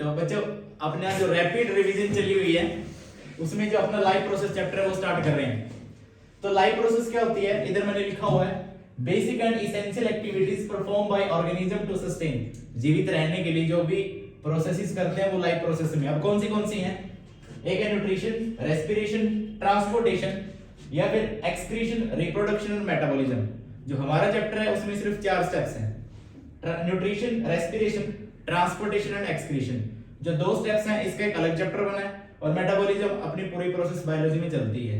तो बच्चों अपना जो रैपिड रिवीजन चली हुई है उसमें जो अपना लाइफ प्रोसेस चैप्टर है वो स्टार्ट कर रहे हैं। तो लाइफ प्रोसेस क्या होती है, इधर मैंने लिखा हुआ है basic and essential activities perform by organism to sustain. जीवित रहने के लिए जो भी प्रोसेसेस करते हैं वो लाइफ प्रोसेस में। अब कौन सी हैं? एक है न्यूट्रिशन, रेस्पिरेशन, ट्रांसपोर्टेशन या फिर एक्सक्रीशन, रिप्रोडक्शन और मेटाबॉलिज्म। जो हमारा चैप्टर है उसमें सिर्फ 4 स्टेप्स हैं, nutrition, respiration, transportation and excretion. जो 2 स्टेप्स हैं इसका एक अलग चैप्टर बना है और मेटाबॉलिज्म अपनी पूरी प्रोसेस बायोलॉजी में चलती है।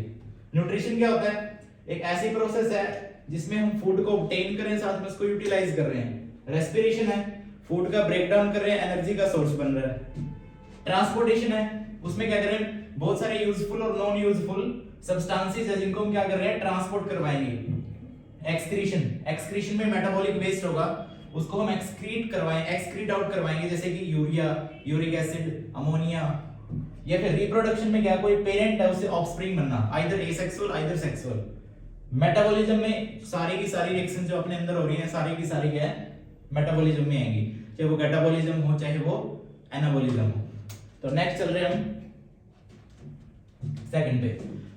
न्यूट्रिशन क्या होता है? एक ऐसी प्रोसेस है जिसमें हम फूड को ऑब्टेन कर रहे हैं, साथ में उसको यूटिलाइज कर रहे हैं। रेस्पिरेशन है, फूड का ब्रेक डाउन कर रहे हैं, एनर्जी का सोर्स बन रहा है। ट्रांसपोर्टेशन है, उसमें क्या कर रहे हैं, बहुत सारे यूजफुल और नॉन यूजफुल सब्सटेंसेस है जिनको हम क्या कर रहे हैं, ट्रांसपोर्ट करवाएंगे। एक्सक्रीशन में मेटाबॉलिक वेस्ट होगा, उसको हम एक्सक्रीट आउट करवाएंगे, जैसे कि यूरिया, यूरिक एसिड, अमोनिया। या फिर रिप्रोडक्शन में क्या, कोई पेरेंट है उससे ऑफस्प्रिंग बनना, either asexual either sexual. Metabolism में सारी की सारी रिएक्शन जो अपने अंदर हो रही है सारी की सारी क्या है, मेटाबॉलिज्म में आएंगी, चाहे वो कैटाबॉलिज्म हो चाहे वो एनाबॉलिज्म हो। तो नेक्स्ट चल रहे हैं हम सेकंड पे।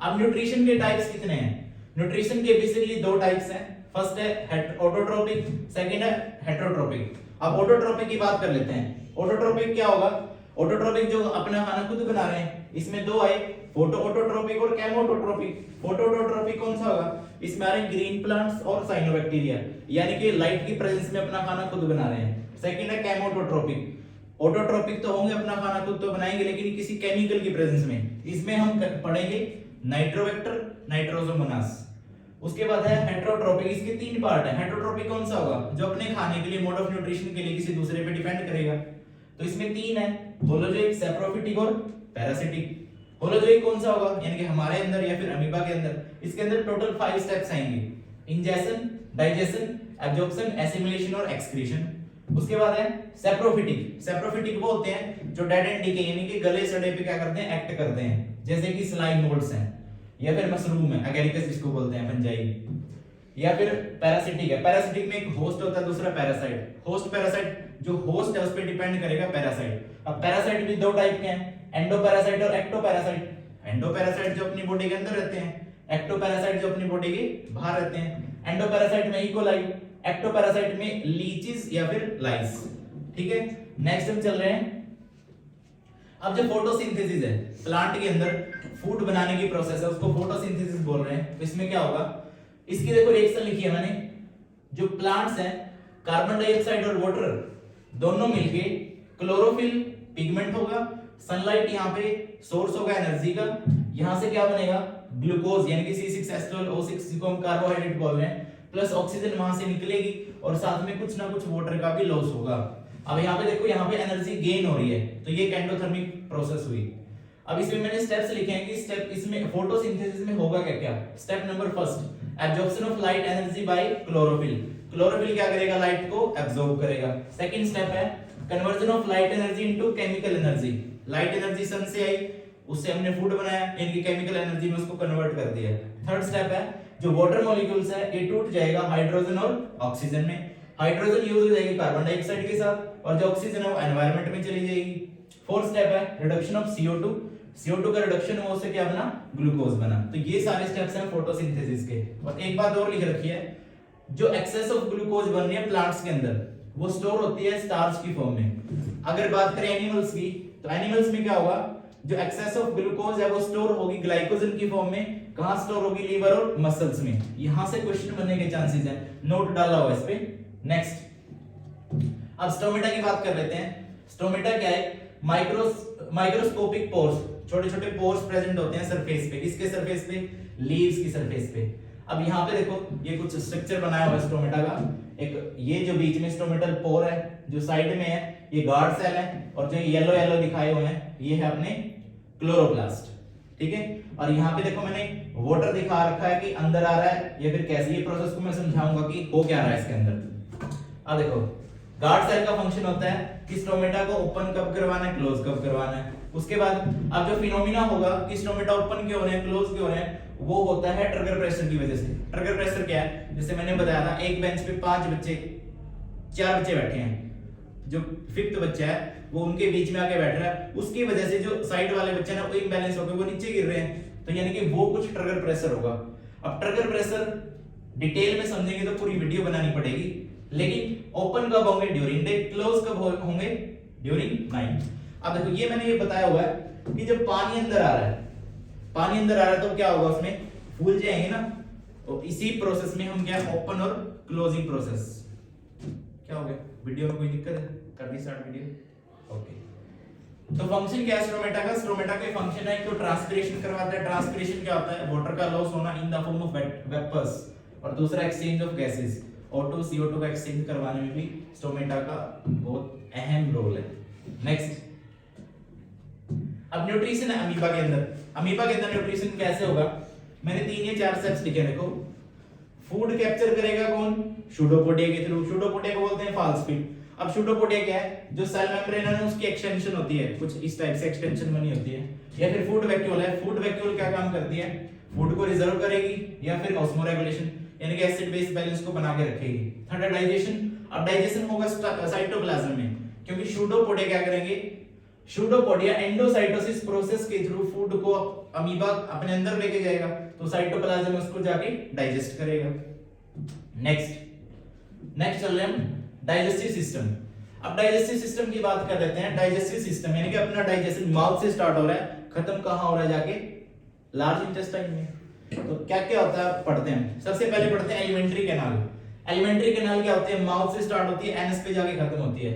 अब न्यूट्रिशन के टाइप्स कितने हैं? न्यूट्रिशन के बेसिकली 2 टाइप्स हैं। फर्स्ट है ऑटोट्रोपिक, सेकंड है हेटेरोट्रोपिक। अब ऑटोट्रोपिक की बात कर लेते हैं। ऑटोट्रोपिक क्या होगा? ऑटोट्रोपिक जो अपना खाना खुद बना रहे हैं, इसमें 2 आए, फोटो ऑटोट्रोपिक और केमोटोट्रोपिक। फोटो ऑटोट्रोपिक कौन सा होगा? इसमें आ रहे ग्रीन प्लांट्स और साइनोबैक्टीरिया, यानी कि लाइट की प्रेजेंस में अपना खाना खुद बना रहे हैं। सेकंड है केमोटोट्रोपिक। ऑटोट्रोपिक तो होंगे, अपना खाना खुद तो बनाएंगे, लेकिन किसी केमिकल की प्रेजेंस में। इसमें हम पढ़ेंगे नाइट्रोबैक्टर, नाइट्रोसोमोनास। उसके बाद है हेटेरोट्रोपिक, इसके 3 पार्ट है। हेटेरोट्रोपिक कौन सा होगा? जो अपने खाने के लिए, मोड ऑफ न्यूट्रिशन के लिए किसी दूसरे पे डिपेंड करेगा। तो इसमें 3 है, होलोजोइक, सैप्रोफिटिक और पैरासिटिक। होलोजोइक कौन सा होगा? यानी कि हमारे अंदर या फिर अमीबा के अंदर। इसके अंदर टोटल 5 स्टेप्स आएंगे, इंजेशन, डाइजेशन, एब्जॉर्प्शन, एसिमिलेशन और एक्सक्रीशन। उसके बाद है सैप्रोफिटिक। सैप्रोफिटिक वो होते हैं जो डेड एंड डीके यानी कि गले सड़े पे क्या करते हैं, एक्ट करते हैं, जैसे कि स्लाइम मोल्ड्स हैं या फिर मशरूम है, एगेरिकस जिसको बोलते हैं, फंजाई। या फिर पैरासिटिक है। पैरासिटिक में एक होस्ट होता है, दूसरा पैरासाइट। होस्ट पैरासाइट, जो होस्ट है उस पर डिपेंड करेगा पैरासाइट। अब पैरासाइट भी 2 टाइप के हैं, एंडोपैरासाइट और एक्टोपैरासाइट। एंडोपैरासाइट जो अपनी बॉडी के अंदर रहते हैं, एक्टोपैरासाइट जो अपनी बॉडी के बाहर रहते हैं। एंडोपैरासाइट में इकोलाई, एक्टोपैरासाइट में लीचेस या फिर लाइस। ठीक है, नेक्स्ट हम चल रहे हैं। अब जो फोटोसिंथेसिस है, प्लांट के अंदर फूड बनाने की प्रोसेस है, उसको फोटोसिंथेसिस बोल रहे हैं। तो इसमें क्या होगा, इसकी देखो रिएक्शन लिखी है मैंने। जो प्लांट्स हैं, कार्बन डाइऑक्साइड और वाटर दोनों मिलके क्लोरोफिल पिगमेंट होगा, सनलाइट यहाँ पे सोर्स होगा एनर्जी का, यहाँ से क्या बनेगा, ग्लूकोज यानी कि C6H12O6 जिसको हम कार्बोहाइड्रेट बोल रहे हैं, प्लस ऑक्सीजन वहां से निकलेगी और साथ में कुछ ना कुछ वाटर का भी लॉस होगा। अब यहाँ पे देखो, यहाँ पे एनर्जी गेन हो रही है, तो ये एंडोथर्मिक प्रोसेस हुई। अब इसमें मैंने स्टेप्स लिखे हैं कि स्टेप इसमें फोटोसिंथेसिस में होगा क्या क्या। Step number first, absorption of light energy by chlorophyll. Chlorophyll क्या करेगा, लाइट को एब्जॉर्ब करेगा। सेकंड स्टेप है conversion of light energy into chemical energy. Light energy sun से आई, उससे हमने फूड बनाया, यानी केमिकल एनर्जी में उसको कन्वर्ट कर दिया। थर्ड स्टेप है जो वाटर मॉलिक्यूल्स है ये टूट जाएगा हाइड्रोजन और ऑक्सीजन में। हाइड्रोजन यूज हो जाएगी कार्बन डाइऑक्साइड के साथ और जो ऑक्सीजन है वो एनवायरनमेंट में चली जाएगी। फोर्थ स्टेप है रिडक्शन ऑफ CO2। CO2 का रिडक्शन हुआ, उससे क्या बना, ग्लूकोज बना। तो ये सारे स्टेप्स हैं फोटोसिंथेसिस के। और एक बात और लिख रखी है, जो एक्सेस ऑफ ग्लूकोज बन रही है प्लांट्स के अंदर वो स्टोर होती है स्टार्च की फॉर्म में। अगर बात करें एनिमल्स की, तो एनिमल्स में क्या होगा, जो एक्सेस ऑफ ग्लूकोज है वो स्टोर होगी ग्लाइकोजन की फॉर्म में। कहां स्टोर होगी, लीवर और मसल्स में। यहां से क्वेश्चन बनने के चांसेस हैं, नोट डाला हुआ इस पे। नेक्स्ट, अब स्टोमेटा की बात कर लेते हैं। स्टोमेटा क्या है, माइक्रोस्कोपिक पोर्स, छोटे छोटे पोर्स प्रेजेंट होते हैं सरफेस पे। किसके सरफेस पे, लीव्स की सरफेस पे। अब यहाँ पे देखो ये कुछ स्ट्रक्चर बनाया हुआ है स्टोमेटा का। एक ये जो बीच में स्टोमेटल पोर है, जो साइड में है ये गार्ड सेल है, और जो येलो येलो दिखाए हुए हैं ये है अपने क्लोरोप्लास्ट। ठीक है, और यहाँ पे देखो मैंने वाटर दिखा रखा है कि अंदर आ रहा है या फिर कैसे, ये प्रोसेस को मैं समझाऊंगा कि हो क्या रहा है इसके अंदर। अब देखो गार्ड सेल का फंक्शन होता है कि स्टोमेटा को ओपन कब करवाना है, क्लोज कब करवाना है। उसके बाद अब जो फिनोमिना होगा कि स्टोमेटा ओपन क्यों हो रहे हैं, क्लोज क्यों हो रहे हैं, वो होता है ट्रिगर प्रेशर की वजह से। ट्रिगर प्रेशर क्या है, जैसे मैंने बताया था एक बेंच पे 4 बच्चे बैठे हैं, जो फिफ्थ बच्चा है वो उनके बीच में आके बैठ रहा है, उसकी वजह से जो साइड वाले बच्चे ना वो इम्बैलेंस हो गए, वो नीचे गिर रहे हैं, तो यानी कि वो कुछ ट्रिगर प्रेशर होगा। अब ट्रिगर प्रेशर डिटेल में समझेंगे तो पूरी वीडियो बनानी पड़ेगी, लेकिन ओपन कब होंगे? During day. क्लोज कब होंगे? During night. अब देखो ये मैंने ये बताया हुआ है कि जब पानी अंदर आ रहा है, पानी अंदर आ रहा है तो क्या होगा, उसमें फूल जाएंगे ना, तो इसी प्रोसेस में हम क्या ओपन और क्लोजिंग प्रोसेस। क्या हो गया? वीडियो में कोई दिक्कत है? कर दी स्टार्ट वीडियो। ओके, तो फंक्शन क्या है स्ट्रोमेटा का? स्ट्रोमेटा का फंक्शन है तो ट्रांसपिरेशन करवाता है। ट्रांसपिरेशन क्या होता है? वाटर का लॉस होना in the form of vapours, और दूसरा exchange of gases, O2 CO2 का एक्सचेंज करवाने में भी स्ट्रोमेटा का बहुत अहम रोल है। नेक्स्ट, अब न्यूट्रिशन है अमीबा के अंदर। अमीबा के अंदर न्यूट्रिशन कैसे होगा? मैंने 3 या 4 स्टेप्स लिखे, देखो। फूड कैप्चर करेगा कौन? सूडोपोडिया के थ्रू। सूडोपोडिया को बोलते हैं फाल्सफीड। अब सूडोपोडिया क्या है? जो सेल मेम्ब्रेन है उसकी एक्सटेंशन होती है, कुछ इस टाइप से एक्सटेंशन बनी होती है। या फिर फूड वैक्यूल है। फूड वैक्यूल क्या काम करती है? फूड को रिजर्व करेगी या फिर ऑस्मोरेगुलेशन यानी कि एसिड बेस बैलेंस को बना के रखेगी। थर्ड है डाइजेशन। अब डाइजेशन होगा साइटोप्लाज्म में, क्योंकि सूडोपोडिया क्या करेंगे? सूडोपोडिया एंडोसाइटोसिस प्रोसेस के थ्रू फूड को अमीबा अपने अंदर लेके जाएगा, तो साइटोप्लाज्म में उसको जाके डाइजेस्ट करेगा। नेक्स्ट चल रहे हम डाइजेस्टिव सिस्टम। अब डाइजेस्टिव सिस्टम की बात कर लेते हैं। डाइजेस्टिव सिस्टम यानी कि अपना डाइजेशन माउथ से स्टार्ट हो रहा है, खत्म कहां हो रहा है? जाके लार्ज इंटेस्टाइन में। तो क्या क्या होता है पढ़ते हैं। सबसे पहले पढ़ते हैं एलिमेंट्री कैनाल। एलिमेंट्री कैनाल क्या होती है? माउथ से स्टार्ट होती है, एनस पे जाके खत्म होती है।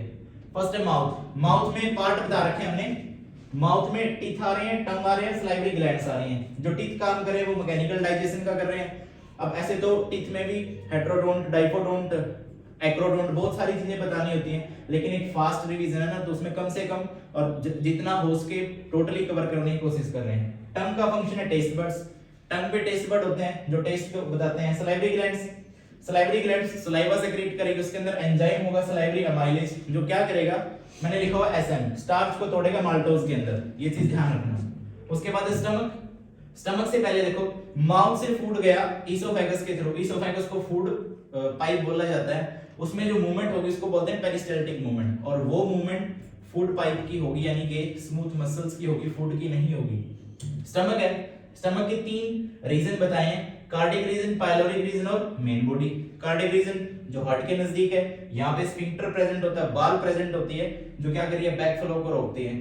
फर्स्ट है माउथ। माउथ में पार्ट बता रखे हैं हमने। माउथ में टीथ आ रहे हैं, टंग आ रहे हैं, सलाइवरी ग्लैंड्स आ रही हैं। जो टीथ काम कर रहे हैं वो मैकेनिकल डाइजेशन का कर रहे हैं। अब ऐसे तो टीथ में भी हेटेरोडोंट, डाइपोडोंट, एक्रोडोंट बहुत सारी चीजें बतानी होती हैं, लेकिन एक फास्ट रिवीजन है ना, तो उसमें कम से कम और जितना हो सके टोटली कवर करने की कोशिश कर रहे हैं। टंग का फंक्शन है टेस्ट बड्स। टंग पे टेस्ट बड होते हैं जो टेस्ट को बताते हैं। Salivary glands, salivary glands saliva secrete करेगी, उसके अंदर एंजाइम होगा सलाइवरी अमाइलेज, जो क्या करेगा? मैंने लिखा हुआ एसएम, स्टार्च को तोड़ेगा माल्टोज के अंदर, ये चीज ध्यान रखना। उसके बाद स्टमक। स्टमक से पहले देखो, माउथ से फूड गया ईसोफेगस के थ्रू। ईसोफेगस को फूड पाइप बोला जाता है। उसमें जो मूवमेंट होगी उसको बोलते हैं पेरिस्टाल्टिक मूवमेंट, और वो मूवमेंट फूड पाइप की होगी, यानी कि स्मूथ मसल्स की होगी, फूड की नहीं होगी। स्टमक है। स्टमक के 3 रीजन बताए हैं, कार्डियक रीजन, पाइलोरिक रीजन और मेन बॉडी। कार्डियक रीजन जो हार्ट के नजदीक है, यहाँ पे स्फिंक्टर प्रेजेंट होता है, बाल प्रेजेंट होती है, जो क्या करिए बैक फ्लो को रोकती है।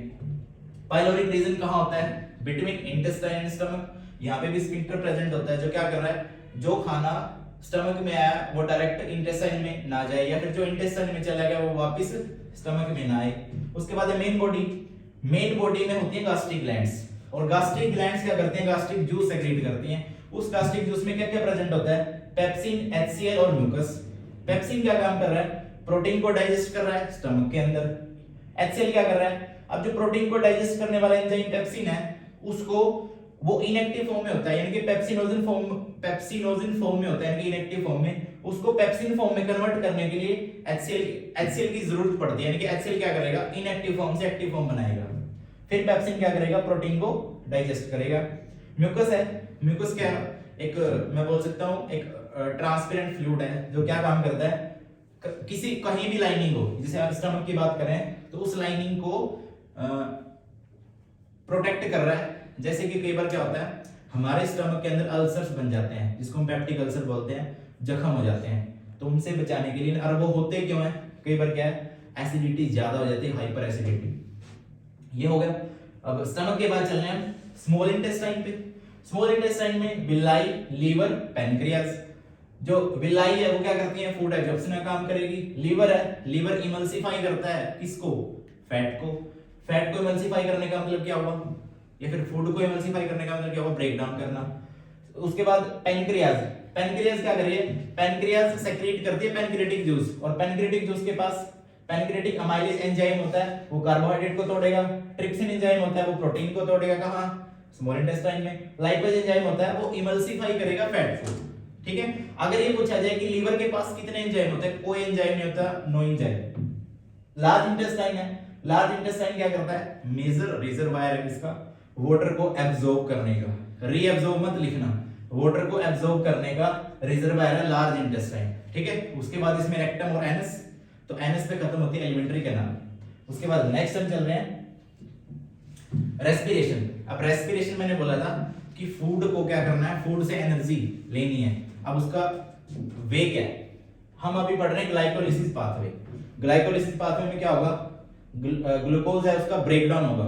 पाइलोरिक रीजन कहाँ होता है? बिटवीन इंटेस्टाइन एंड स्टमक, यहाँ पे भी स्फिंक्टर प्रेजेंट होता है, जो क्या कर रहा है? जो खाना स्टमक में आया वो डायरेक्ट इंटेस्टाइन में ना जाए, या फिर जो इंटेस्टाइन में चला गया वो वापस स्टमक में ना आए। उसके बाद है मेन बॉडी। मेन बॉडी में होती है गास्ट्रिक ग्लैंड्स, और गास्ट्रिक ग्लैंड्स क्या करते हैं? गास्ट्रिक जूस सेक्रेट करती हैं। उस गास्ट्रिक जूस में क्या क्या प्रेजेंट होता है? पेप्सिन, HCl और म्यूकस। पेप्सिन क्या काम कर रहा है? प्रोटीन को डाइजेस्ट कर रहा है स्टमक के अंदर। HCl क्या कर रहा है? अब जो प्रोटीन को डाइजेस्ट करने वाला एंजाइम पेप्सिन है, उसको वो इनएक्टिव फॉर्म में होता है, यानी कि पेप्सिनोजन फॉर्म में होता है, यानी कि इनएक्टिव फॉर्म में, उसको पेप्सिन फॉर्म में कन्वर्ट करने के लिए HCl की जरूरत पड़ती है, यानी कि HCl क्या करेगा? इनएक्टिव फॉर्म से एक्टिव फॉर्म बनाएगा। फिर पेप्सिन क्या करेगा? प्रोटीन को डाइजेस्ट करेगा। म्यूकस है। म्यूकस क्या है? एक मैं बोल सकता हूं एक ट्रांसपेरेंट फ्लूइड है, जो क्या काम करता है? किसी कहीं भी लाइनिंग हो, जैसे आप स्टमक की बात करें तो उस लाइनिंग को प्रोटेक्ट कर रहा है। जैसे कि कई बार क्या होता है, हमारे स्टमक के अंदर अल्सर्स बन जाते हैं, जिसको हम पेप्टिक अल्सर बोलते हैं, जख्म हो जाते हैं, तो उनसे बचाने के लिए, और वो होते क्यों है? कई बार क्या है? एसिडिटी ज्यादा हो जाती है, हाइपर एसिडिटी। ये हो गया। अब स्टमक के बाद चलने हैं स्मॉल इंटेस्टाइन पे। स्मॉल इंटेस्टाइन में विलाई, लीवर, पैनक्रियाज। जो विलाई है वो क्या करती है? फूड एब्जॉर्प्शन का काम करेगी। लीवर है, लीवर इमल्सिफाई करता है किसको? फैट को। फैट को इमल्सिफाई करने का मतलब क्या हुआ? या फिर फूड को इमल्सिफाई करने का मतलब क्या हुआ? ब्रेक डाउन करना। उसके बाद पैनक्रियाज। पैनक्रियाज क्या कर रही है? पैनक्रियाज सेक्रेट करती है पैनक्रियाटिक जूस, और पैनक्रियाटिक जूस के पास पैनक्रियाटिक अमाइलेज एंजाइम होता है, वो कार्बोहाइड्रेट को तोड़ेगा। ट्रिप्सिन एंजाइम होता है, वो प्रोटीन को तोड़ेगा। कहां? स्मॉल इंटेस्टाइन में। लाइपेज एंजाइम होता है, वो इमल्सिफाई करेगा फैट को। ठीक है। अगर ये पूछा जाए कि लीवर के पास कितने एंजाइम होते हैं? कोई एंजाइम नहीं होता, नो एंजाइम। लार्ज इंटेस्टाइन है। लार्ज इंटेस्टाइन क्या करता है? मेजर रिजर्वायर है इसका, वाटर को एब्जॉर्ब करने का। रीएब्जॉर्ब मत लिखना, वाटर को एब्जॉर्ब करने का रिजर्वायर है लार्ज इंटेस्टाइन। ठीक है। उसके बाद इसमें रेक्टम और एनस। तो NS पे खत्म होती है एलिमेंट्री कैनाल। उसके बाद नेक्स्ट हम चल रहे हैं रेस्पिरेशन। अब रेस्पिरेशन मैंने बोला था कि फूड को क्या करना है, फूड से एनर्जी लेनी है। अब उसका वे क्या है, हम अभी पढ़ रहे हैं ग्लाइकोलिसिस पाथवे। ग्लाइकोलिसिस पाथवे में क्या होगा, ग्लूकोज है उसका ब्रेकडाउन होगा।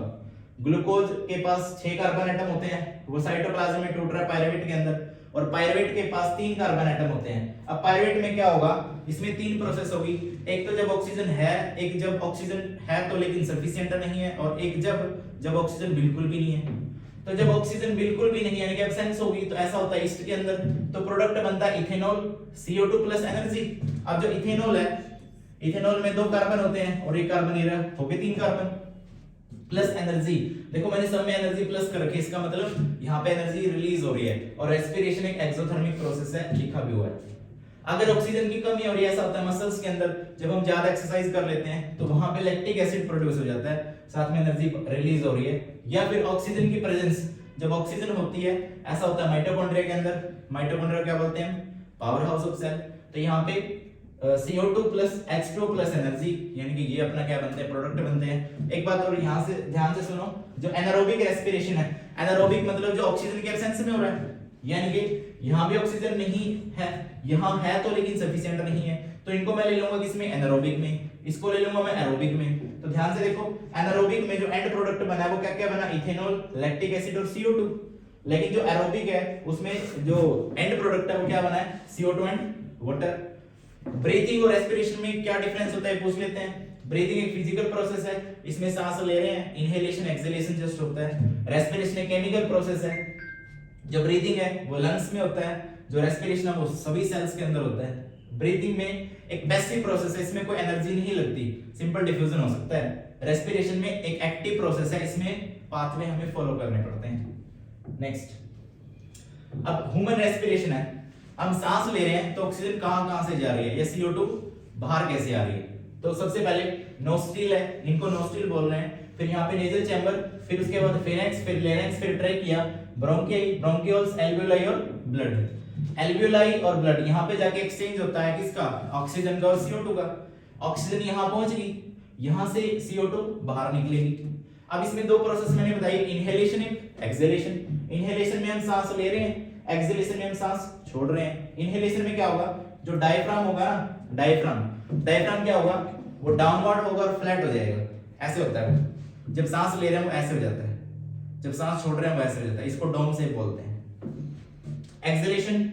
ग्लूकोज के पास 6 कार्बन एटम होते हैं, वो साइटोप्लाज्म में टूट रहा है पायरुवेट के अंदर, और पायरुवेट के पास 3 कार्बन एटम होते हैं। अब पायरुवेट में क्या होगा, इसमें 3 प्रोसेस होगी, एक तो जब ऑक्सीजन है, एक जब ऑक्सीजन है तो लेकिन सफिशिएंट नहीं है, और एक जब ऑक्सीजन बिल्कुल भी नहीं है। तो जब ऑक्सीजन बिल्कुल भी नहीं है यानी कि एब्सेंस होगी, तो ऐसा होता है ईस्ट के अंदर, तो प्रोडक्ट बनता है इथेनॉल, CO2 प्लस एनर्जी। अब जो इथेनॉल है, इथेनॉल में 2 कार्बन होते हैं और 1 कार्बन ये रहा, हो गए 3 कार्बन प्लस एनर्जी। देखो मैंने सब में एनर्जी प्लस कर रखी है, इसका मतलब यहाँ पे एनर्जी रिलीज हो रही है। और रेस्पिरेशन एक एक्सोथर्मिक प्रोसेस है, लिखा भी हुआ है। अगर ऑक्सीजन की कमी हो रही है, ऐसा होता है मसल्स के अंदर, जब हम ज्यादा एक्सरसाइज कर लेते हैं तो वहां पे लैक्टिक एसिड प्रोड्यूस हो जाता है, साथ में एनर्जी रिलीज हो रही है। या फिर ऑक्सीजन की प्रेजेंस, जब ऑक्सीजन होती है, ऐसा होता है माइटोकॉन्ड्रिया के अंदर। माइटोकॉन्ड्रिया क्या बोलते हैं, पावर हाउस ऑफ सेल। तो यहाँ पे CO2 plus H2 plus energy, यानी कि ये अपना क्या बनते हैं, प्रोडक्ट बनते हैं। एक बात और यहाँ से ध्यान से सुनो, जो एनारोबिक रेस्पिरेशन है, एनारोबिक मतलब जो ऑक्सीजन के एब्सेंस में हो रहा है, यानी कि यहाँ भी ऑक्सीजन नहीं है, यहाँ है तो लेकिन सफिशिएंट नहीं है, तो इनको मैं ले लूंगा किसमें, एनारोबिक में, इसको ले लूंगा मैं एरोबिक में। तो ध्यान से देखो, एनारोबिक में जो एंड प्रोडक्ट बना है वो क्या क्या बना, इथेनॉल, लैक्टिक एसिड और CO2। लेकिन जो एरोबिक है उसमें जो एंड प्रोडक्ट है वो क्या बना है, CO2 एंड वाटर। ब्रीथिंग और रेस्पिरेशन में क्या डिफरेंस होता है पूछ लेते हैं। ब्रीथिंग एक फिजिकल प्रोसेस है, इसमें सांस ले रहे हैं, इनहेलेशन एक्सहेलेशन जस्ट होता है। रेस्पिरेशन एक केमिकल प्रोसेस है, जो ब्रीथिंग है वो लंग्स में होता है, जो रेस्पिरेशन है वो सभी सेल्स के अंदर होता है। ब्रीथिंग में एक पैसिव प्रोसेस है, इसमें कोई एनर्जी नहीं लगती, सिंपल डिफ्यूजन हो सकता है। रेस्पिरेशन में एक एक्टिव प्रोसेस है, इसमें पाथवे हमें फॉलो करने पड़ते हैं। नेक्स्ट, अब ह्यूमन रेस्पिरेशन है, हम सांस ले रहे हैं तो ऑक्सीजन कहां से जा रही है, या CO2 बाहर कैसे आ रही है। तो सबसे पहले नोस्ट्रिल है, इनको नोस्ट्रिल बोल रहे हैं, फिर यहाँ पे नेजल चैम्बर, फिर उसके बाद फेरेंक्स, फिर लेरेंक्स, फिर ट्रेकिया, ब्रोंकियाई, ब्रोंकियोल्स, एल्वियोलाई और ब्लड। एल्वियोलाई और ब्लड यहाँ पे जाके एक्सचेंज होता है किसका, ऑक्सीजन का और CO2 का। ऑक्सीजन यहाँ पहुंच गई, यहाँ से CO2 बाहर निकलेगी। अब इसमें 2 प्रोसेस मैंने बताई, इनहेलेशन एंड एक्सहेलेशन। इनहेलेशन में हम सांस ले रहे हैं, एक्सहेलेशन में हम सांस छोड़ रहे हैं। इनहेलेशन में क्या होगा, जो डायफ्राम होगा ना, डायफ्राम क्या होगा, वो डाउनवर्ड होगा और फ्लैट हो जाएगा, ऐसे होता है। जब सांस ले रहे हैं वो ऐसे हो जाता है, जब सांस छोड़ रहे हैं वो ऐसे हो जाता है, इसको डोम से बोलते हैं। एक्सहेलेशन,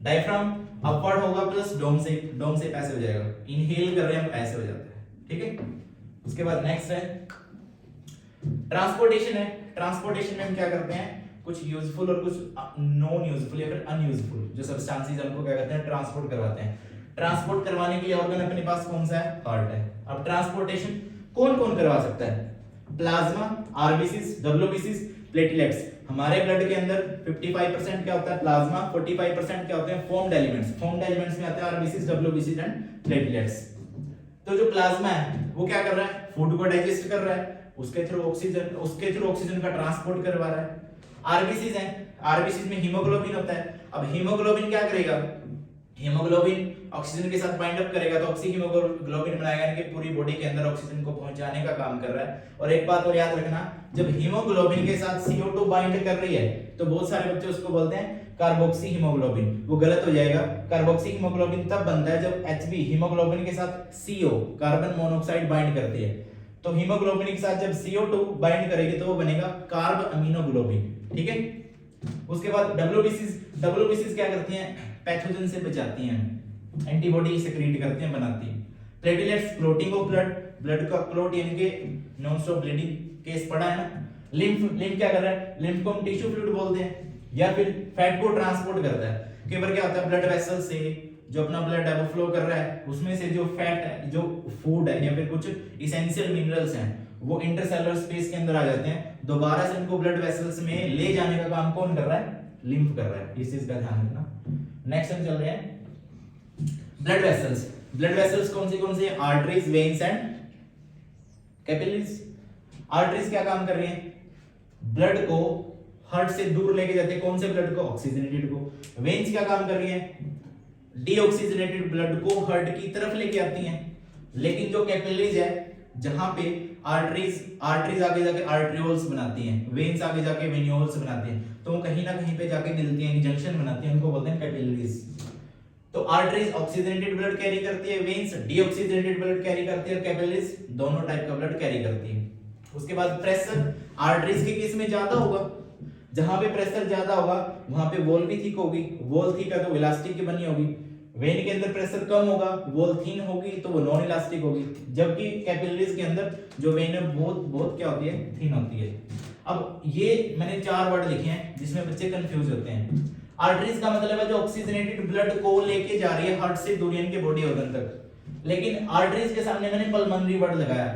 डायफ्राम अपवर्ड होगा प्लस डोम से ऐसे हो जाएगा। इनहेल कर रहे हैं वो ऐसे हो जाता है, ठीक है। उसके बाद नेक्स्ट है ट्रांसपोर्टेशन है। ट्रांसपोर्टेशन में हम क्या करते हैं, कुछ यूजफुल और कुछ नॉन यूजफुल या फिर अनयूजफुल जो सब्सटेंसेस हमको क्या कहते हैं, ट्रांसपोर्ट करवाते हैं। ट्रांसपोर्ट करवाने के लिए ऑर्गन अपने पास कौन सा है, हार्ट है। अब ट्रांसपोर्टेशन कौन कौन करवा सकता है, प्लाज्मा, आरबीसीज, डब्ल्यूबीसीज, प्लेटलेट्स। हमारे ब्लड के अंदर 55% क्या होता है प्लाज्मा, 45% क्या होते हैं फॉर्म्ड एलिमेंट्स। फॉर्म्ड एलिमेंट्स में आते हैं आरबीसीज, डब्ल्यूबीसीज एंड प्लेटलेट्स। तो जो प्लाज्मा है वो क्या कर रहा है, फूड को डाइजेस्ट कर रहा है, उसके थ्रू ऑक्सीजन का ट्रांसपोर्ट करवा रहा है। आरबीसीज हैं, आरबीसीज में हीमोग्लोबिन होता है। अब हीमोग्लोबिन क्या करेगा, हीमोग्लोबिन ऑक्सीजन के साथ बाइंड अप करेगा तो ऑक्सी हीमोग्लोबिन बनाएगा, यानी कि पूरी बॉडी के अंदर ऑक्सीजन को पहुंचाने का काम कर रहा है। और एक बात और याद रखना, जब हीमोग्लोबिन के साथ CO2 बाइंड कर रही है तो बहुत सारे बच्चे उसको बोलते हैं कार्बोक्सी हीमोग्लोबिन, वो गलत हो जाएगा। कार्बोक्सी हीमोग्लोबिन तब बनता है जब Hb हीमोग्लोबिन के साथ CO कार्बन मोनोऑक्साइड बाइंड करती है। तो हीमोग्लोबिन के साथ जब CO2 बाइंड करेगी तो वो बनेगा कार्ब अमीनोग्लोबिन, ठीक है। उसके बाद डब्ल्यूबीसीज क्या करती हैं, पैथोजन से बचाती हैं, एंटीबॉडी सेक्रेट करती हैं, बनाती हैं। प्लेटलेट्स, क्लोटिंग ऑफ ब्लड का क्लोट यानी कि नॉन स्टॉप ब्लीडिंग केस पड़ा है ना। लिम्फ क्या कर रहा है, लिम्फ को हम टिश्यू फ्लूइड बोलते हैं, या फिर फैट को ट्रांसपोर्ट करता है। कई बार क्या होता है, ब्लड वेसल से जो अपना ब्लड है वो फ्लो कर रहा है, उसमें से जो फैट है, जो फूड है या फिर कुछ इसेंशियल मिनरल्स हैं वो इंटरसेलुलर स्पेस के अंदर आ जाते हैं, दोबारा से उनको ब्लड वेसल्स में ले जाने का काम कौन कर रहा है, लिम्फ कर रहा है। इस चीज का ध्यान रखना। नेक्स्ट हम चल रहे हैं ब्लड वेसल्स। ब्लड वेसल्स कौन सी है, arteries, veins and capillaries. Arteries क्या काम कर रही हैं, ब्लड को हार्ट से दूर लेके जाते हैं, कौन से ब्लड को, ऑक्सीजनेटेड को। वेन्स क्या काम कर रही हैं, डीऑक्सीजनेटेड ब्लड को हार्ट की तरफ लेके आती हैं। लेकिन जो कैपिलरीज है, जहां पे आर्टरीज आगे जाके आर्ट्रियोल्स बनाती हैं, वेन्स आगे जाके वेन्यूल्स बनाती हैं, तो वो कहीं ना कहीं पे जाके मिलती हैं, जंक्शन बनाती हैं, उनको बोलते हैं कैपिलरीज। तो आर्टरीज ऑक्सीजनेटेड ब्लड कैरी करती है, वेन्स डीऑक्सीजनेटेड ब्लड कैरी करती है, और कैपिलरीज दोनों टाइप का ब्लड कैरी करती है। उसके बाद प्रेशर, आर्टरीज के केस में ज्यादा होगा, जहां पे प्रेशर ज्यादा होगा वहां पे वॉल भी थिक होगी, वॉल थिक है तो इलास्टिक की बनी होगी। वेन के अंदर प्रेशर कम होगा, वॉल थिन होगी तो वो नॉन इलास्टिक होगी, जबकि कैपिलरीज के अंदर जो वेन है बहुत क्या होती है, थिन होती है। अब ये मैंने 4 वर्ड लिखे हैं जिसमें बच्चे कंफ्यूज होते हैं। आर्टरीज का मतलब है जो ऑक्सीजनेटेड ब्लड को लेके जा रही है हार्ट से दूरियन के बॉडी ऑर्गन तक, लेकिन आर्टरीज के सामने मैंने पल्मोनरी वर्ड लगाया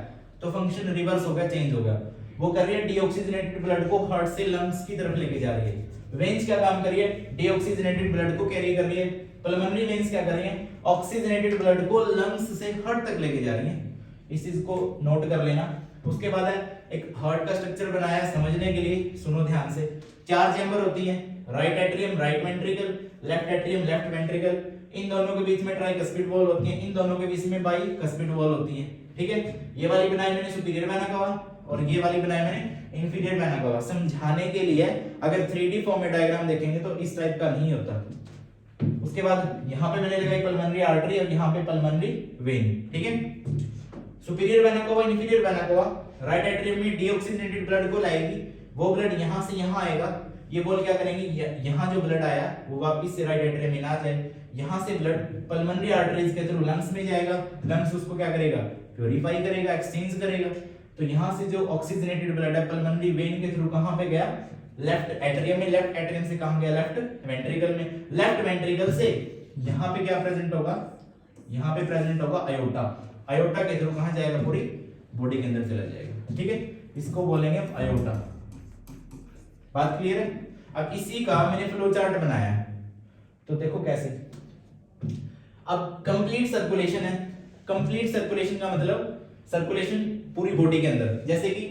तो फंक्शन रिवर्स हो गया, चेंज हो गया। वो कर रही है डीऑक्सीजनेटेड ब्लड को हार्ट से लंग्स की तरफ लेके जा रही है। वेन्स क्या काम कर रही है, डीऑक्सीजनेटेड ब्लड को कैरी कर रही है। पल्मोनरी वेन्स क्या कर रही है, ऑक्सीजनेटेड ब्लड को लंग्स से हार्ट तक लेके जा रही है। इस चीज को नोट कर लेना। उसके बाद है एक हार्ट का स्ट्रक्चर बनाया है समझने के लिए, सुनो ध्यान से। 4 चैम्बर होती है, right atrium, right ventricle, left atrium, left ventricle. इन दोनों के बीच में ट्राइकस्पिड वॉल होती है, इन दोनों के बीच में बाइकस्पिड वॉल होती है। ठीक है, ये वाली बनाई मैंने सुपीरियर वेना कवा और ये वाली बनाई मैंने इंफीरियर वेना कवा। समझाने के लिए अगर 3D फॉर्म में डायग्राम देखेंगे तो इस टाइप का नहीं होता। उसके बाद यहाँ पे मैंने लगाई पल्मोनरी आर्टरी और यहाँ पे पल्मोनरी वेन। ठीक है, सुपीरियर वेना कवा, इंफीरियर वेना कवा राइट एट्रियम में डीऑक्सीजनेटेड ब्लड को लाएगी, वो ब्लड यहाँ से यहाँ आएगा। ये बोल क्या करेंगे, यहाँ जो ब्लड आया वो वापस से राइट एट्रियम में ना जाए, यहाँ से ब्लड पल्मोनरी आर्टरीज के थ्रू लंग्स में जाएगा, लंग्स उसको क्या करेगा, प्यूरिफाई करेगा, एक्सचेंज करेगा। तो यहाँ से जो ऑक्सीजनेटेड ब्लड है पल्मोनरी वेन के थ्रू कहाँ पे गया, लेफ्ट एट्रियम में। लेफ्ट एट्रियम से कहाँ गया, लेफ्ट वेंट्रिकल में। लेफ्ट वेंट्रिकल से यहाँ पे क्या प्रेजेंट होगा, यहाँ पे प्रेजेंट होगा अयोटा। अयोटा के थ्रू कहाँ जाएगा, पूरी बॉडी के अंदर चला जाएगा। ठीक है, इसको बोलेंगे अयोटा। बात क्लियर है। अब इसी का मैंने फ्लो चार्ट बनाया है, तो देखो कैसे। अब कंप्लीट सर्कुलेशन है। कंप्लीट सर्कुलेशन का मतलब सर्कुलेशन पूरी बॉडी के अंदर, जैसे कि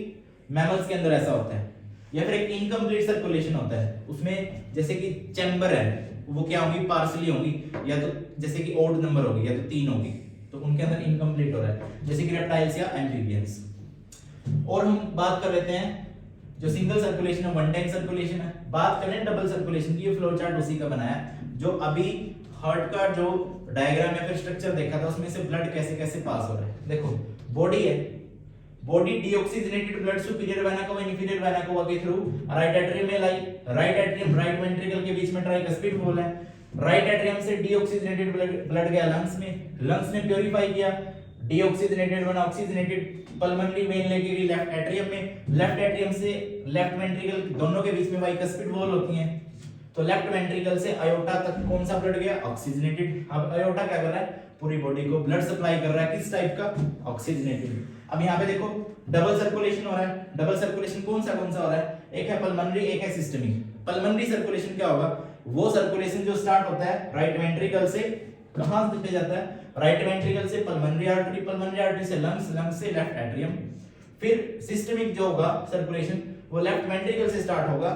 मैमल्स के अंदर ऐसा होता है, या फिर एक इनकम्प्लीट सर्कुलेशन होता है, उसमें जैसे कि चैम्बर है वो क्या होगी, पार्सली होगी, या तो जैसे कि ओड नंबर होगी या तो 3 होगी, तो उनके अंदर इनकम्प्लीट हो रहा है, जैसे कि रेप्टाइल्स या एम्फीबियंस। और हम बात कर लेते हैं जो सिंगल सर्कुलेशन है, वन टाइम सर्कुलेशन है। बात करें डबल सर्कुलेशन की, ये फ्लो चार्ट उसी का बनाया है, जो अभी हार्ट का जो डायग्राम या फिर स्ट्रक्चर देखा था उसमें से ब्लड कैसे कैसे पास हो रहा है। देखो बॉडी है, body deoxygenated blood superior vena कवा, इंफीरियर वेना कवा के थ्रू राइट एट्रियम में लाई। राइट एट्रियम राइट वेंट्रिकल के बीच में ट्राइकस्पिड वॉल है। राइट एट्रियम से डीऑक्सीजनेटेड ब्लड गया लंग्स में, लंग्स ने प्यूरिफाई किया, deoxygenated one oxygenated pulmonary vein लेके गई लेफ्ट एट्रियम में। लेफ्ट एट्रियम से लेफ्ट वेंट्रिकल, दोनों के बीच में बाइकस्पिड वॉल होती है, तो लेफ्ट वेंट्रिकल से अयोटा तक कौन सा ब्लड गया, ऑक्सीजनेटेड। अब अयोटा क्या कर रहा है, पूरी बॉडी को ब्लड सप्लाई कर रहा है, किस टाइप का, ऑक्सीजनेटेड। अब यहाँ पे देखो डबल सर्कुलेशन हो रहा है। डबल सर्कुलेशन कौन सा हो रहा है, एक है पल्मोनरी, एक है सिस्टमिक। पल्मोनरी सर्कुलेशन क्या होगा, वो सर्कुलेशन जो स्टार्ट होता है राइट वेंट्रिकल से, कहां पे जाता है, राइट वेंट्रिकल से पल्मोनरी आर्टरी, पल्मोनरी आर्टरी से लंग्स, लंग्स से लेफ्ट एट्रियम। फिर सिस्टमिक जो होगा सर्कुलेशन वो लेफ्ट वेंट्रिकल से स्टार्ट होगा,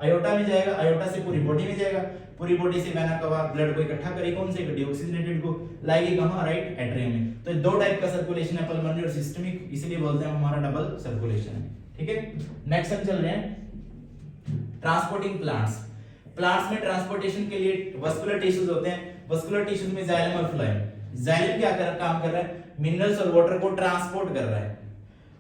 अयोटा में जाएगा, अयोटा से पूरी बॉडी में जाएगा, पूरी बॉडी से वेना कवा ब्लड को इकट्ठा करेगी, कौन से, डीऑक्सीजनेटेड को लाएगी कहां, राइट एट्रियम में। तो 2 टाइप का सर्कुलेशन है, पल्मोनरी और सिस्टमिक, इसलिए बोलते हैं हमारा डबल सर्कुलेशन है। ठीक है, नेक्स्ट हम चल रहे हैं ट्रांसपोर्टिंग प्लांट्स। प्लांट्स में ट्रांसपोर्टेशन के लिए वस्कुलर टिश्यूज होते हैं। वस्कुलर टिश्यूज में जाइलम और फ्लोएम। जाइलम क्या काम कर रहा है, मिनरल्स और वाटर को ट्रांसपोर्ट कर रहा है,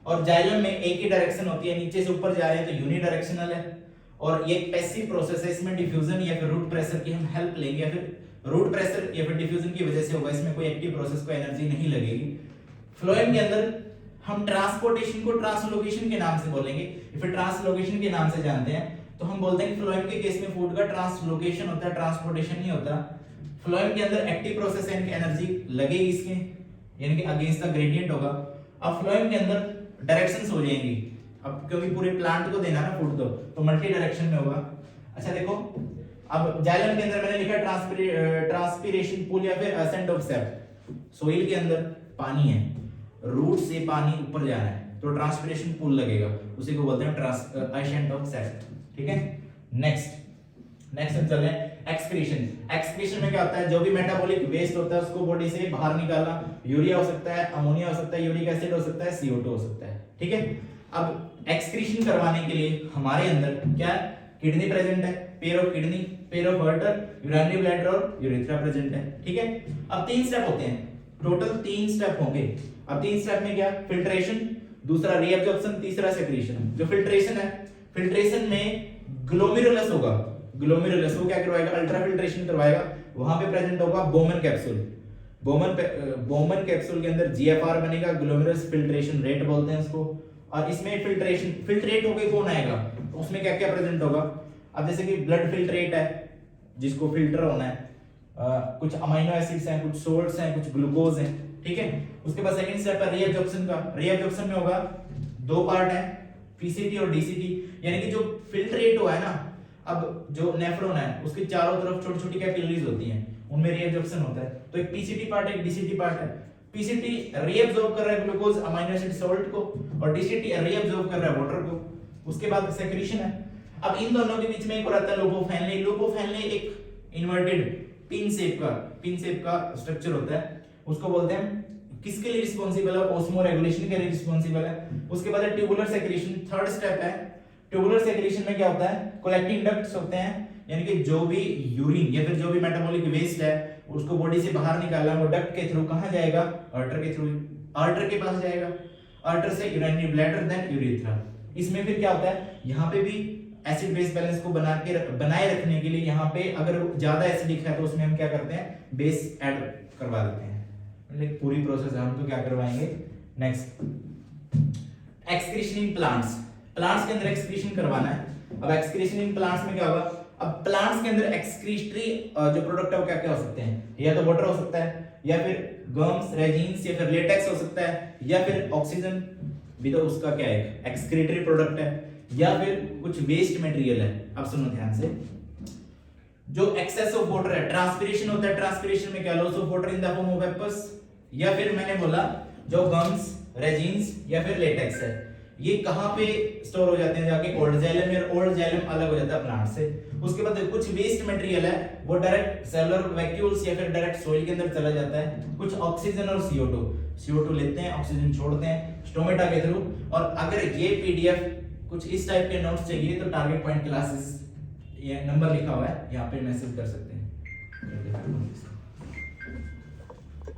और जाइलम में एक ही डायरेक्शन होती है, नीचे से ऊपर जा रहे हैं तो यूनिडायरेक्शनल है, और ये एक पैसिव प्रोसेस है, इसमें डिफ्यूजन या फिर रूट प्रेशर की हम हेल्प लेंगे, या फिर रूट प्रेशर या फिर डिफ्यूजन की वजह से होगा, इसमें कोई एक्टिव प्रोसेस को एनर्जी नहीं लगेगी। फ्लोएम के अंदर हम ट्रांसपोर्टेशन को ट्रांसलोकेशन के नाम से बोलेंगे, या फिर ट्रांसलोकेशन के नाम से जानते हैं। तो हम बोलते हैं कि फ्लोएम के केस में फूड का ट्रांसलोकेशन होता है, ट्रांसपोर्टेशन नहीं होता। फ्लोएम के अंदर एक्टिव प्रोसेस है, इनकी एनर्जी लगेगी इसके, यानी कि अगेंस्ट द ग्रेडियंट होगा। अब फ्लोएम के अंदर डायरेक्शंस हो जाएंगी, अब क्योंकि पूरे प्लांट को देना ना फूड तो मल्टी डायरेक्शन में होगा। अच्छा देखो, अब जाइलम के अंदर मैंने लिखा ट्रांसपिरेशन पूल या फिर असेंट ऑफ सेप। सोइल के अंदर पानी है, रूट से पानी ऊपर जा रहा है तो ट्रांसपिरेशन पूल लगेगा, उसी को बोलते हैं असेंट ऑफ सेप। ठीक है, नेक्स्ट हम चल रहे हैं एक्सक्रीशन। एक्सक्रीशन में क्या होता है, जो भी मेटाबॉलिक वेस्ट होता है उसको बॉडी से बाहर निकालना। यूरिया हो सकता है, अमोनिया हो सकता है, यूरिक एसिड हो सकता है, CO2 हो सकता है, ठीक है। अब एक्सक्रीशन करवाने के लिए हमारे अंदर क्या किडनी प्रेजेंट है, pair of kidney, pair of water, urinary bladder और यूरेथ्रा प्रेजेंट है, ठीक है। अब 3 स्टेप होते हैं, टोटल 3 स्टेप होंगे। अब 3 स्टेप में क्या, फिल्ट्रेशन, दूसरा रीअब्जॉर्प्शन, तीसरा सेक्रीशन। जो फिल्ट्रेशन है, फिल्ट्रेशन में ग्लोमेरुलस होगा, ग्लोमेरुलस वो क्या करवाएगा, अल्ट्रा फिल्ट्रेशन करवाएगा। वहां पे प्रेजेंट होगा बोमन कैप्सूल, बोमन कैप्सूल के अंदर GFR बनेगा, ग्लोमेरुलस फिल्ट्रेशन रेट बोलते हैं उसको। और इसमें फिल्ट्रेशन फिल्ट्रेट होके कौन आएगा, उसमें क्या क्या प्रेजेंट होगा। अब जैसे कि ब्लड फिल्ट्रेट है जिसको फिल्टर होना है, कुछ अमाइनो एसिड्स हैं, कुछ सोल्ट्स हैं, कुछ ग्लूकोज हैं, ठीक है। उसके बाद सेकंड स्टेप है रीअब्जॉर्प्शन का। रीअब्जॉर्प्शन में होगा 2 पार्ट है, PCT और DCT, यानी कि जो फिल्ट्रेट हुआ है ना, अब जो नेफ्रॉन है उसके चारों तरफ छोटी छोटी कैपिलरीज होती हैं, उनमें रीअब्जॉर्प्शन होता है। तो एक PCT पार्ट है, एक DCT पार्ट है। PCT रीअब्सॉर्ब कर रहा है ग्लूकोज, अमाइनो एसिड, सॉल्ट को, और DCT रीअब्सॉर्ब कर रहा है वाटर को। उसके बाद सेक्रीशन है। अब इन दोनों के बीच में एक और आता है लोपोफेनली। लोपोफेनली एक इन्वर्टेड पिन शेप का स्ट्रक्चर होता है, उसको बोलते हैं, किसके लिए रिस्पांसिबल है, ऑस्मो रेगुलेशन के लिए रिस्पांसिबल है। उसके बाद ट्यूबुलर सेक्रीशन, थर्ड स्टेप है। ट्यूबुलर सेक्रीशन में क्या होता है, कलेक्टिंग डक्ट्स होते हैं, यानी कि जो भी यूरिन या फिर जो भी मेटाबॉलिक वेस्ट है उसको बॉडी से बाहर निकालना, वो डक्ट के थ्रू कहां जाएगा, आर्टर के थ्रू, आर्टर के पास जाएगा, आर्टर से यूरिनरी ब्लैडर, देन यूरेथ्रा। इसमें फिर क्या होता है, यहाँ पे भी एसिड बेस बैलेंस को बनाए रखने के लिए यहाँ पे अगर ज्यादा एसिडिक है तो उसमें हम क्या करते हैं, बेस ऐड करवा देते हैं। मतलब पूरी प्रोसेस है, हम तो क्या करवाएंगे next. Excretion in plants, plants के अंदर एक्सक्रीशन करवाना है। अब एक्सक्रीशन इन प्लांट्स में क्या होगा, अब प्लांट्स के अंदर एक्सक्रीटरी जो प्रोडक्ट है वो क्या क्या हो सकते हैं, या तो वाटर हो सकता है, या फिर गम्स, रेजिन्स, या फिर लेटेक्स हो सकता है, या फिर ऑक्सीजन भी तो उसका क्या है, एक्सक्रीटरी प्रोडक्ट है, या फिर कुछ वेस्ट मटेरियल है। अब सुनो ध्यान से, जो एक्सेस ऑफ वाटर है, ट्रांसपिरेशन होता है, ट्रांसपिरेशन में क्या, loss of water in the form of vapours, या फिर मैंने बोला जो गम्स, रेजिन्स या फिर लेटेक्स है, ये कहां पे स्टोर हो जाते हैं, जाके ओल्ड जाइलम, या ओल्ड जाइलम अलग हो जाता है प्लांट से। उसके बाद कुछ वेस्ट मटेरियल है वो डायरेक्ट सेलुलर वैक्यूल्स या फिर डायरेक्ट सॉइल के अंदर चला जाता है। कुछ ऑक्सीजन और CO2 लेते हैं, ऑक्सीजन छोड़ते हैं स्टोमेटा के थ्रू। और अगर ये PDF कुछ इस टाइप के नोट्स चाहिए तो टारगेट पॉइंट क्लासेस, ये नंबर लिखा हुआ है यहाँ पे मैसेज कर सकते हैं।